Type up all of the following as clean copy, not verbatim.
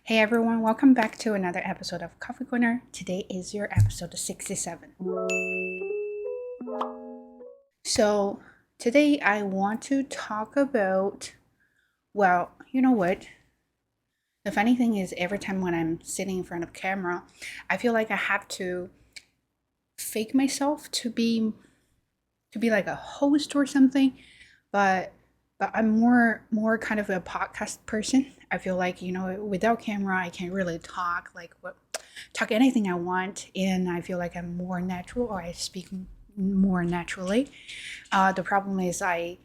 Hey everyone, welcome back to another episode of Coffee Corner. Today is your episode 67. So, today I want to talk about, well, you know what? The funny thing is, every time when I'm sitting in front of camera, I feel like I have to fake myself to be like a host or something, but I'm more kind of a podcast person. I feel like, without camera I can't really talk anything I want, and I feel like I'm more natural, or I speak more naturally. The problem is I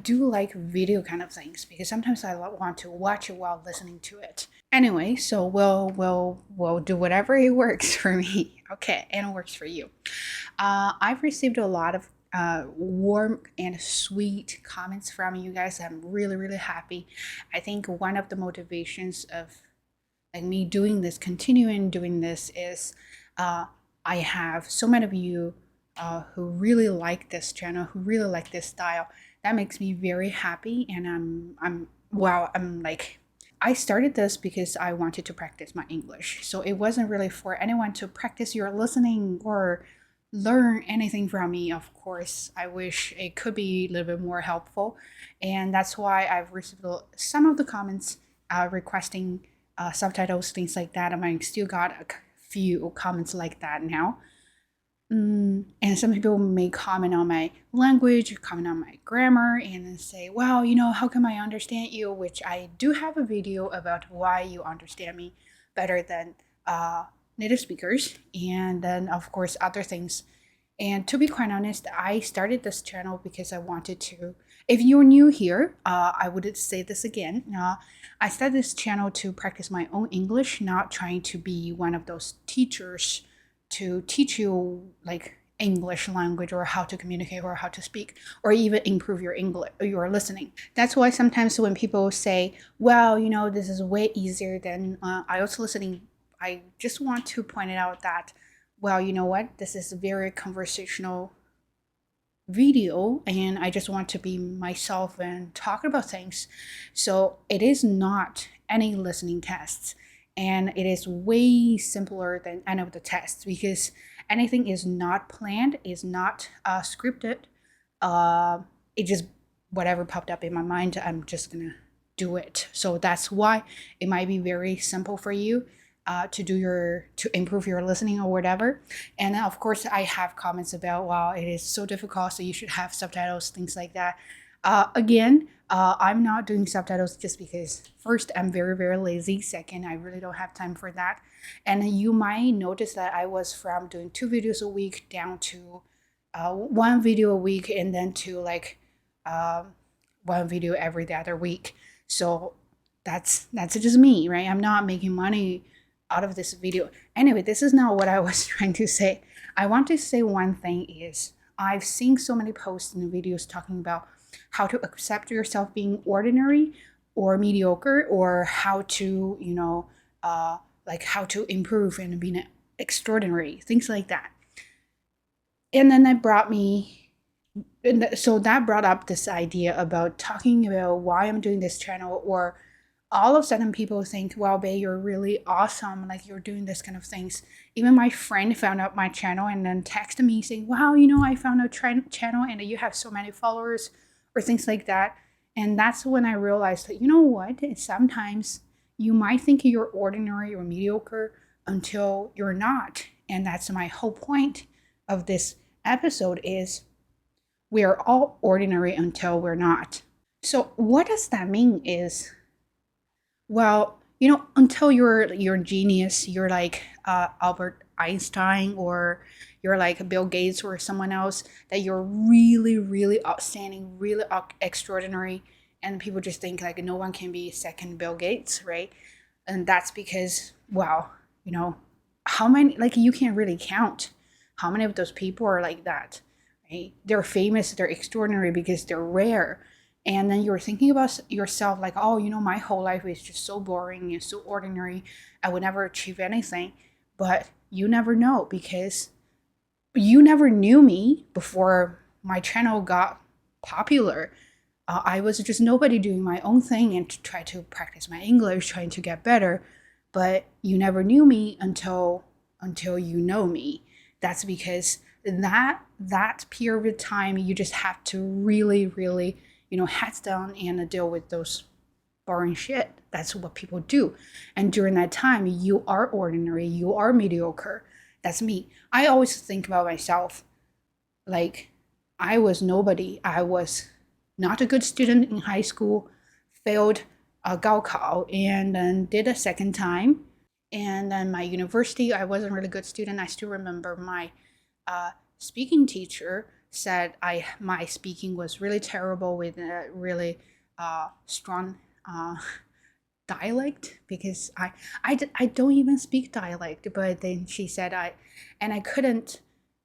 do like video kind of things because sometimes I want to watch it while listening to it. Anyway, so we'll do whatever it works for me. Okay, and it works for you. I've received a lot of warm and sweet comments from you guys. I'm really happy. I think one of the motivations of like me doing this, continuing doing this, is uh, I have so many of you who really like this channel, who really like this style. That makes me very happy, and I'm like, I started this because I wanted to practice my English. So it wasn't really for anyone to practice your listening or learn anything from me. Of course, I wish it could be a little bit more helpful, and that's why I've received some of the comments requesting subtitles, things like that. And I still got a few comments like that now. And some people may comment on my language, comment on my grammar, and then say, well, how come I understand you? Which I do have a video about why you understand me better than native speakers. And then, of course, other things. And to be quite honest, I started this channel because I wanted to. If you're new here, I would say this again. I started this channel to practice my own English, not trying to be one of those teachers to teach you like English language or how to communicate or how to speak or even improve your English or your listening. That's why sometimes when people say, well, this is way easier than IELTS listening, I just want to point it out that, well, you know what? This is a very conversational video, and I just want to be myself and talk about things. So it is not any listening tests, and it is way simpler than any of the tests because anything is not planned, is not scripted. It just whatever popped up in my mind, I'm just gonna do it. So that's why it might be very simple for you to improve your listening or whatever. And then of course I have comments about, wow, it is so difficult, so you should have subtitles, things like that. Again, I'm not doing subtitles just because first, I'm very lazy. Second, I really don't have time for that. And you might notice that I was from doing 2 videos a week down to 1 video a week, and then to like 1 video every other week. So that's just me, right? I'm not making money out of this video. Anyway, this is not what I was trying to say. I want to say one thing is, I've seen so many posts and videos talking about how to accept yourself being ordinary or mediocre, or how to, like how to improve and be extraordinary, things like that. And then that brought up this idea about talking about why I'm doing this channel, or all of a sudden people think, well, Bae, you're really awesome, like you're doing this kind of things. Even my friend found out my channel and then texted me saying, wow, I found a channel and you have so many followers, or things like that. And that's when I realized that, you know what, sometimes you might think you're ordinary or mediocre until you're not. And that's my whole point of this episode is, we are all ordinary until we're not. So what does that mean is, well, until you're a genius, you're like Albert Einstein, or you're like Bill Gates or someone else, that you're really outstanding, really extraordinary, and people just think like no one can be second Bill Gates, right? And that's because, well, how many, like you can't really count how many of those people are like that, right? They're famous, they're extraordinary because they're rare. And then you're thinking about yourself like, oh, my whole life is just so boring and so ordinary, I would never achieve anything. But you never know, because you never knew me before my channel got popular. I was just nobody doing my own thing and to try to practice my English, trying to get better. But you never knew me until you know me. That's because that period of time you just have to really, really, heads down and deal with those boring shit. That's what people do. And during that time, you are ordinary, you are mediocre. That's me. I always think about myself like I was nobody. I was not a good student in high school, failed a Gaokao, and then did a second time. And then my university, I wasn't a really good student. I still remember my speaking teacher said my speaking was really terrible with a really strong dialect because I don't even speak dialect, but then she said and I couldn't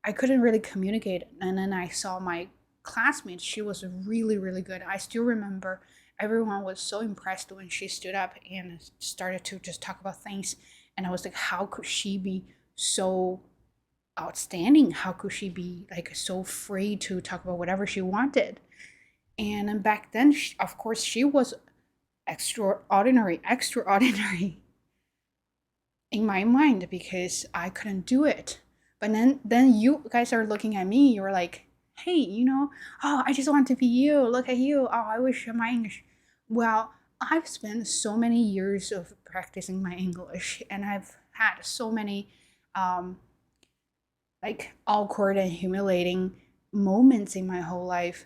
really communicate. And then I saw my classmate, she was really, really good. I still remember everyone was so impressed when she stood up and started to just talk about things. And I was like, how could she be so outstanding? How could she be like so free to talk about whatever she wanted? And then back then, of course, she was extraordinary in my mind because I couldn't do it. But then you guys are looking at me, you're like, hey, oh, I just want to be you. Look at you. Oh, I wish my English. Well, I've spent so many years of practicing my English and I've had so many like awkward and humiliating moments in my whole life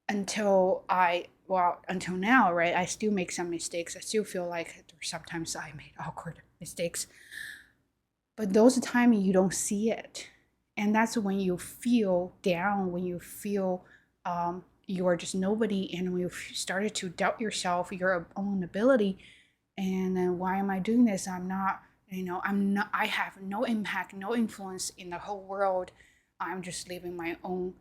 until now, right? I still make some mistakes. I still feel like sometimes I made awkward mistakes. But those times you don't see it. And that's when you feel down, when you feel you are just nobody, and when you started to doubt yourself, your own ability. And then why am I doing this? I have no impact, no influence in the whole world. I'm just living my own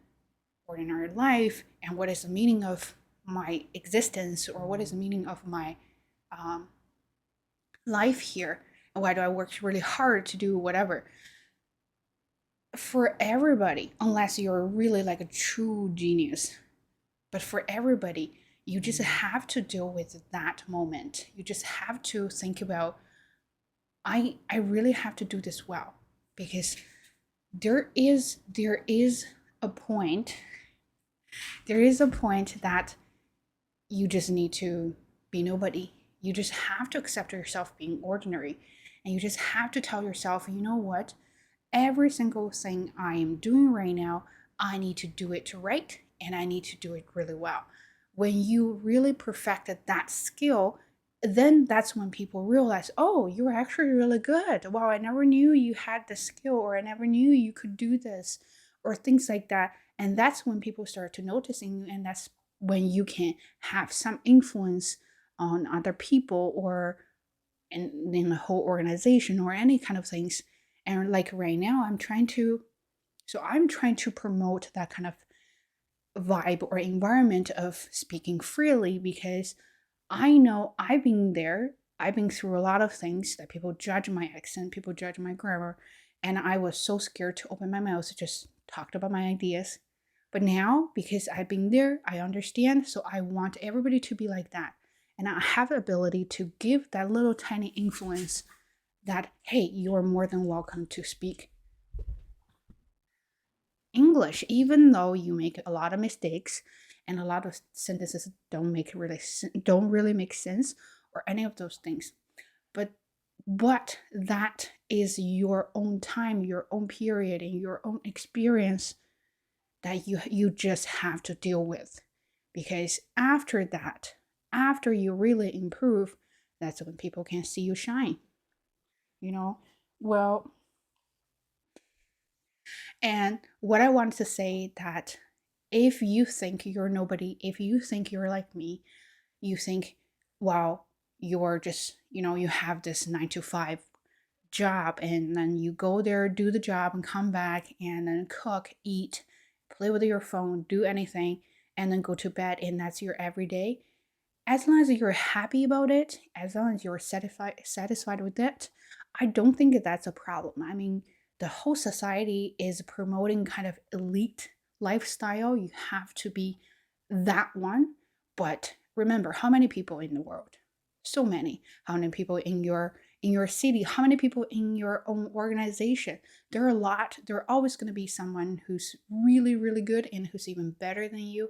ordinary life. And what is the meaning of my existence, or what is the meaning of my um, life here? And why do I work really hard to do whatever? For everybody, unless you're really like a true genius, but for everybody, you just have to deal with that moment. You just have to think about, I really have to do this well, because there is a point that you just need to be nobody. You just have to accept yourself being ordinary. And you just have to tell yourself, you know what? Every single thing I am doing right now, I need to do it right and I need to do it really well. When you really perfected that skill, then that's when people realize, oh, you're actually really good. Wow, I never knew you had the skill, or I never knew you could do this, or things like that. And that's when people start to noticing you, and that's when you can have some influence on other people or in the whole organization or any kind of things. And like right now, I'm trying to promote that kind of vibe or environment of speaking freely, because I know I've been there. I've been through a lot of things that people judge my accent, people judge my grammar, and I was so scared to open my mouth to just talk about my ideas. But now, because I've been there, I understand. So I want everybody to be like that. And I have the ability to give that little tiny influence that, hey, you're more than welcome to speak English, even though you make a lot of mistakes and a lot of sentences don't really make sense, or any of those things. But that is your own time, your own period, and your own experience that you just have to deal with. Because after that, after you really improve, that's when people can see you shine. You know, well, and what I wanted to say that if you think you're nobody, if you think you're like me, you think, wow, you're just, you have this 9 to 5 job, and then you go there, do the job, and come back and then cook, eat, play with your phone, do anything, and then go to bed, and that's your everyday. As long as you're happy about it, as long as you're satisfied with it, I don't think that that's a problem. I mean, the whole society is promoting kind of elite lifestyle. You have to be that one. But remember, how many people in the world? So many. How many people in your city? How many people in your own organization? There are a lot. There are always going to be someone who's really, really good and who's even better than you.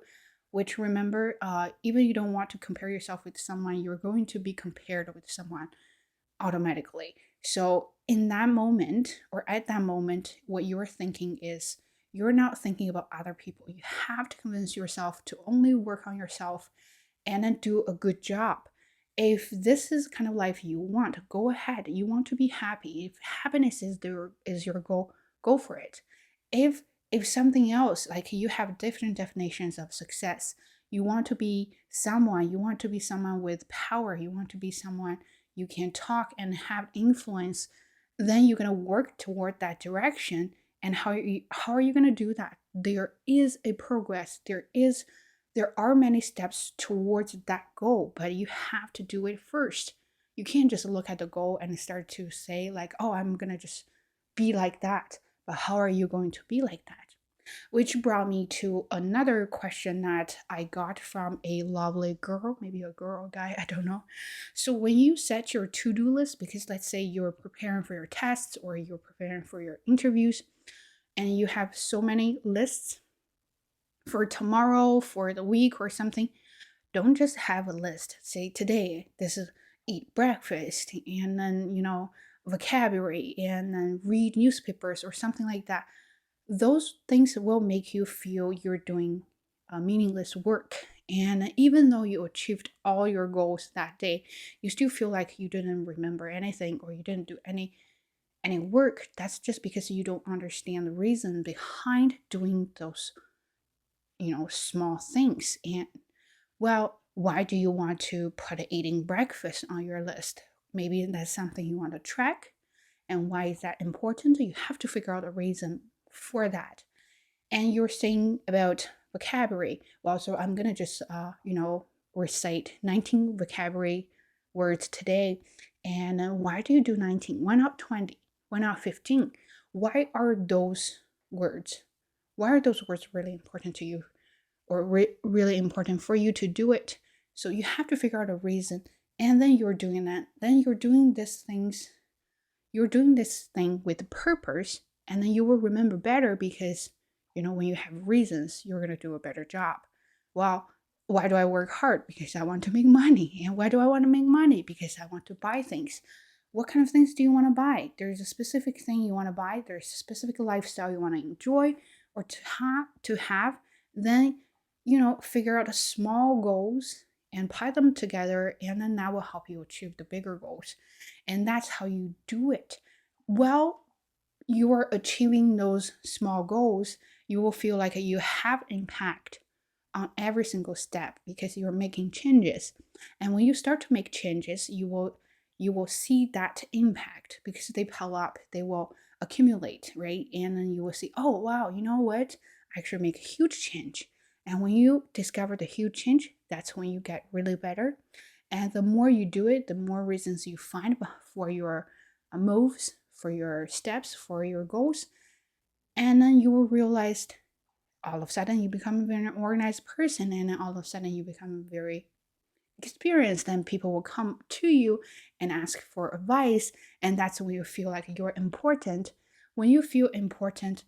Which remember, even you don't want to compare yourself with someone, you're going to be compared with someone automatically. So in that moment or at that moment, what you're thinking is you're not thinking about other people. You have to convince yourself to only work on yourself and then do a good job. If this is kind of life you want, go ahead. You want to be happy. If happiness is your goal, go for it. If something else, like you have different definitions of success, you want to be someone, you want to be someone with power, you want to be someone you can talk and have influence, then you're going to work toward that direction. And how are you going to do that? There is a progress. There are many steps towards that goal, but you have to do it first. You can't just look at the goal and start to say like, "Oh, I'm going to just be like that." But how are you going to be like that? Which brought me to another question that I got from a lovely girl, maybe a girl or guy, I don't know. So, when you set your to do list, because let's say you're preparing for your tests or you're preparing for your interviews, and you have so many lists for tomorrow, for the week, or something, don't just have a list. Say, today, this is eat breakfast, and then, vocabulary, and then read newspapers or something like that. Those things will make you feel you're doing meaningless work. And even though you achieved all your goals that day, you still feel like you didn't remember anything or you didn't do any work. That's just because you don't understand the reason behind doing those, small things. And well, why do you want to put eating breakfast on your list? Maybe that's something you want to track. And why is that important? You have to figure out a reason for that. And you're saying about vocabulary. Well, so I'm gonna just recite 19 vocabulary words today. And why do you do 19? Why not 20? Why not 15? Why are those words? Why are those words really important to you, or really important for you to do it? So you have to figure out a reason, and then you're doing that. Then you're doing these things. You're doing this thing with purpose, and then you will remember better because when you have reasons, you're going to do a better job. Well, why do I work hard? Because I want to make money. And why do I want to make money? Because I want to buy things. What kind of things do you want to buy? There's a specific thing you want to buy. There's a specific lifestyle you want to enjoy or to have. Then figure out the small goals and pile them together, and then that will help you achieve the bigger goals. And that's how you do it. Well, you are achieving those small goals, you will feel like you have impact on every single step because you're making changes. And when you start to make changes, you will see that impact because they pile up, they will accumulate, right? And then you will see, oh wow, you know what? I actually make a huge change. And when you discover the huge change, that's when you get really better. And the more you do it, the more reasons you find for your moves, for your steps, for your goals. And then you will realize all of a sudden you become a very organized person, and then all of a sudden you become very experienced. Then people will come to you and ask for advice, and that's when you feel like you're important. When you feel important,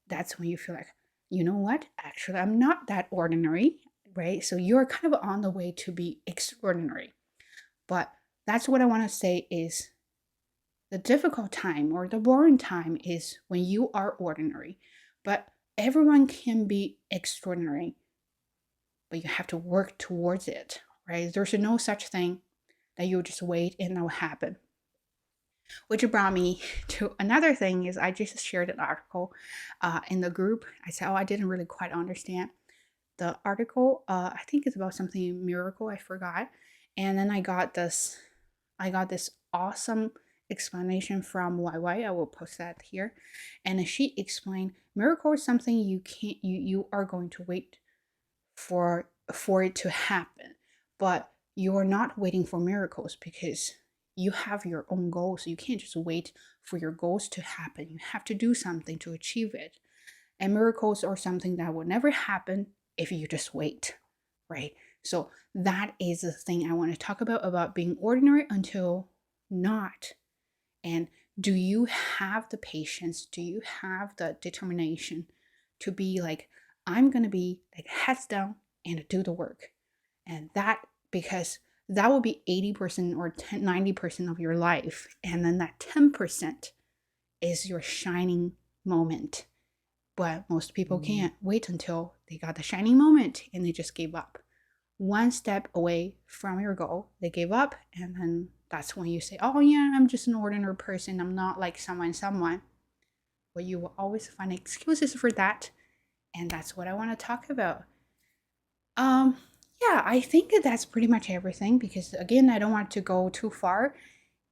that's when you feel like, you know what, actually I'm not that ordinary, right? So you're kind of on the way to be extraordinary. But that's what I want to say is the difficult time or the boring time is when you are ordinary. But everyone can be extraordinary, but you have to work towards it, right? There's no such thing that you just wait and it'll happen. Which brought me to another thing is I just shared an article in the group. I said, oh, I didn't really quite understand the article. I think it's about something miracle. I forgot. And then I got this awesome explanation from YY. I will post that here. And she explained miracle is something you are going to wait for it to happen. But you are not waiting for miracles because you have your own goals. You can't just wait for your goals to happen. You have to do something to achieve it. And miracles are something that will never happen if you just wait, right? So that is the thing I want to talk about being ordinary until not. And do you have the patience? Do you have the determination to be like, I'm going to be like heads down and do the work? And that, because that will be 80% or 90% of your life. And then that 10% is your shining moment. But most people can't wait until they got the shining moment and they just gave up. One step away from your goal, they gave up, and then that's when you say, oh yeah, I'm just an ordinary person, I'm not like someone. Well, you will always find excuses for that, and that's what I want to talk about. um yeah, I think that's pretty much everything, because again, I don't want to go too far,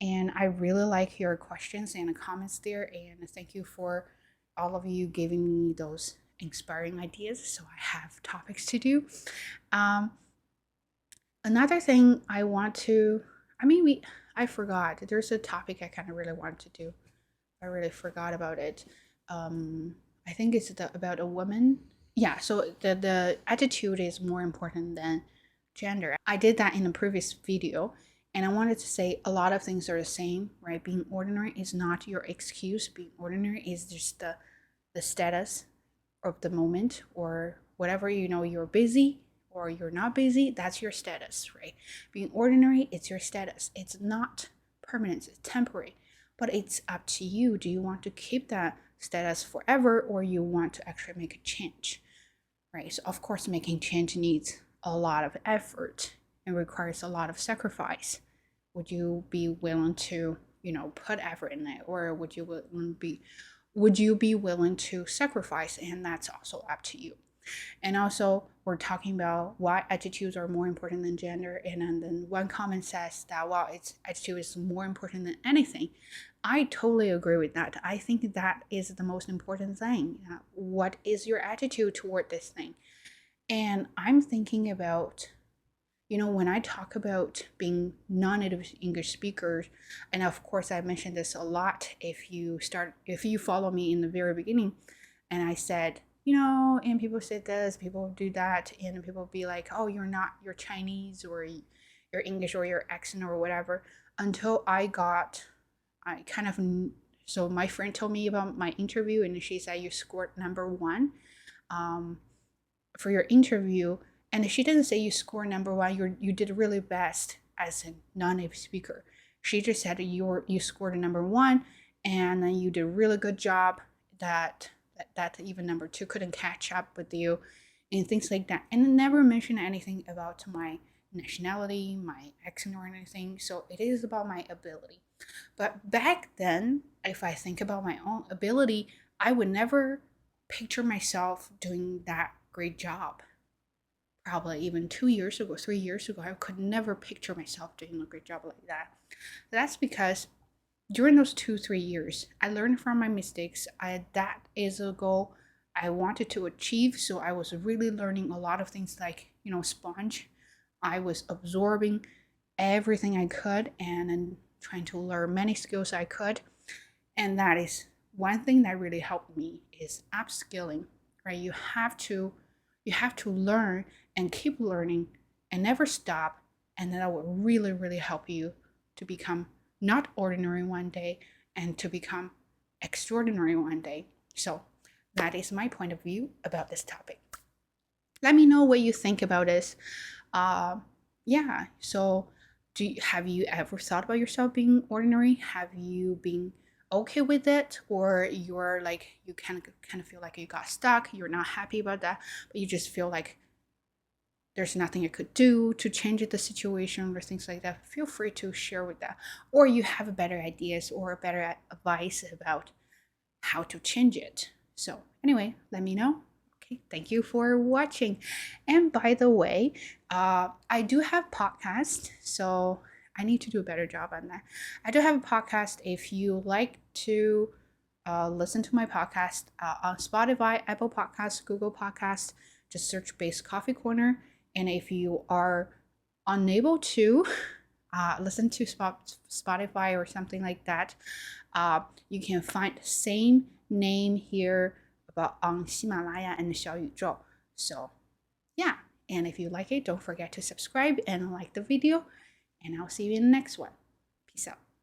and I really like your questions and the comments there, and thank you for all of you giving me those inspiring ideas so I have topics to do. um Another thing I want to, I mean, I forgot. There's a topic I kind of really want to do. I really forgot about it. I think it's about a woman. Yeah, so the attitude is more important than gender. I did that in a previous video, and I wanted to say a lot of things are the same, right? Being ordinary is not your excuse. Being ordinary is just the status of the moment, or whatever, you're busy or you're not busy, that's your status, right? Being ordinary, it's your status. It's not permanent, it's temporary. But it's up to you. Do you want to keep that status forever, or you want to actually make a change, right? So of course, making change needs a lot of effort and requires a lot of sacrifice. Would you be willing to, put effort in it, or would you be willing to sacrifice? And that's also up to you. And also, we're talking about why attitudes are more important than gender. And then one comment says that, well, it's attitude is more important than anything. I totally agree with that. I think that is the most important thing. What is your attitude toward this thing? And I'm thinking about, when I talk about being non-native English speakers, and of course I mentioned this a lot, if you follow me in the very beginning, and I said, and people said this, people do that, and people be like, oh, you're Chinese, or you're English, or your accent, or whatever, until I kind of, so my friend told me about my interview, and she said you scored number one for your interview. And she didn't say you score number one, you did really best as a non-native speaker. She just said you scored a number one, and then you did a really good job, that even number two couldn't catch up with you, and things like that. And never mentioned anything about my nationality, my accent, or anything. So it is about my ability. But back then, if I think about my own ability, I would never picture myself doing that great job. Probably even 2 years ago, 3 years ago, I could never picture myself doing a great job like that. That's because during those 2 3 years, I learned from my mistakes. That is a goal I wanted to achieve. So I was really learning a lot of things, like, sponge. I was absorbing everything I could, and then trying to learn many skills I could. And that is one thing that really helped me, is upskilling, right? You have to learn and keep learning and never stop, and that will really, really help you to become not ordinary one day, and to become extraordinary one day. So that is my point of view about this topic. Let me know what you think about this. Yeah, so have you ever thought about yourself being ordinary? Have you been okay with it, or you're like, you kind of feel like you got stuck, you're not happy about that, but you just feel like there's nothing I could do to change the situation, or things like that? Feel free to share with that. Or you have better ideas or better advice about how to change it. So anyway, let me know. Okay, thank you for watching. And by the way, I do have podcast, so I need to do a better job on that. I do have a podcast. If you like to listen to my podcast on Spotify, Apple Podcasts, Google Podcasts, just search Base Coffee Corner. And if you are unable to listen to Spotify or something like that, you can find the same name here about on 喜马拉雅 and 小宇宙. So yeah, And if you like it, don't forget to subscribe and like the video. And I'll see you in the next one. Peace out.